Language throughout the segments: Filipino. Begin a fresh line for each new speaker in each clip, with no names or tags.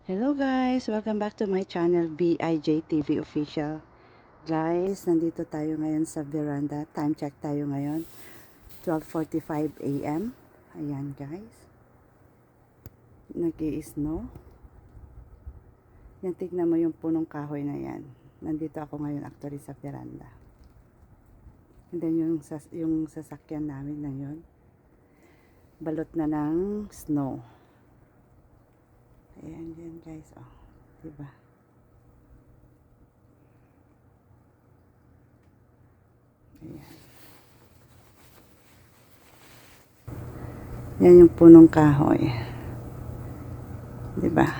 Hello guys! Welcome back to my channel, BIJTV Official. Guys, nandito tayo ngayon sa veranda. Time check tayo ngayon. 12:45 AM. Ayan guys. Nag-i-snow. Yan, tignan mo yung punong kahoy na yan. Nandito ako ngayon actually sa veranda. And then yung sasakyan namin na yun, balot na ng snow. Ayan yan guys, oh. Diba? Ayan. Yan yung punong kahoy. Diba?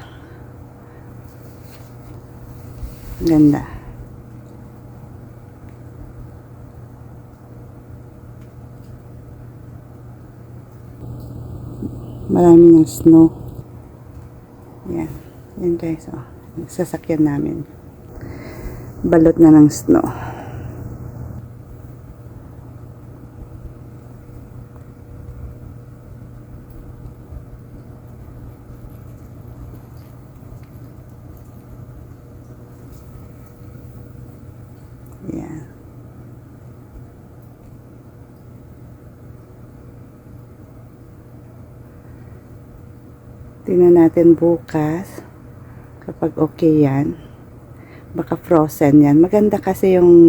Ganda. Marami ng snow. Yan. Yan guys, oh. Sasakyan namin. Balot na ng snow. Yan. Tingnan natin bukas kapag okay yan, baka frozen yan. Maganda kasi yung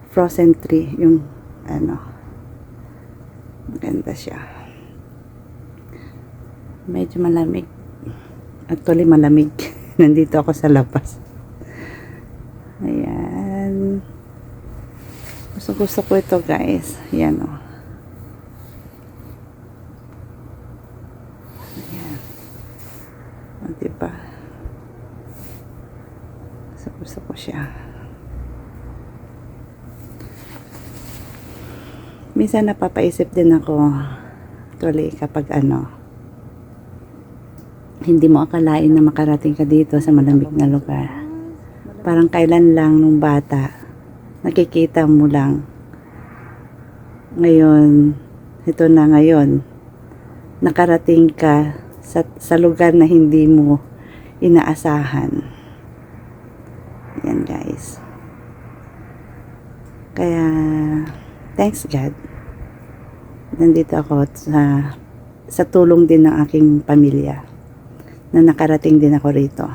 frozen tree, yung ano, maganda siya. Medyo malamig, actually malamig. Nandito ako sa labas. Ayan, gusto ko ito guys. Yan o. Diba? Gusto ko siya. Minsan napapaisip din ako actually kapag hindi mo akalain na makarating ka dito sa malamig na lugar. Parang kailan lang nung bata nakikita mo lang. Ngayon, ito na ngayon, nakarating ka sa lugar na hindi mo inaasahan. Yan guys. Kaya thanks God. Nandito ako sa tulong din ng aking pamilya na nakarating din ako rito.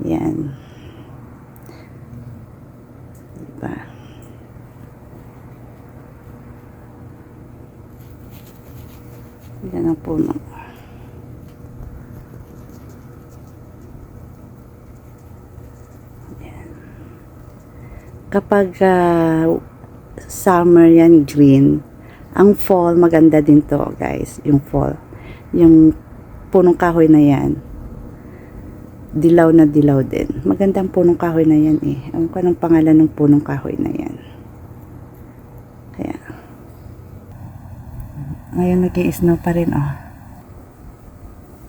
Yan. Diba? Yan ang puno. Kapag summer yan green, ang fall maganda din to guys, yung fall, yung punong kahoy na yan dilaw na dilaw din, magandang punong kahoy na yan eh. Ano ko anong pangalan ng punong kahoy na yan. Kaya ngayon nag-i-snow pa rin oh,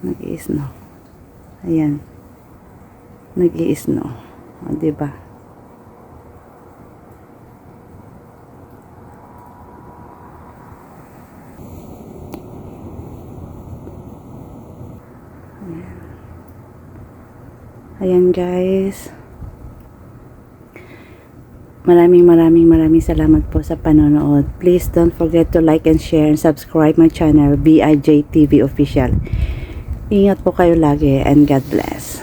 nag-i-snow, ayan, nag-i-snow oh, diba? Ayan guys. Maraming salamat po sa panonood. Please don't forget to like and share and subscribe my channel, BIJTV Official. Ingat po kayo lagi and God bless.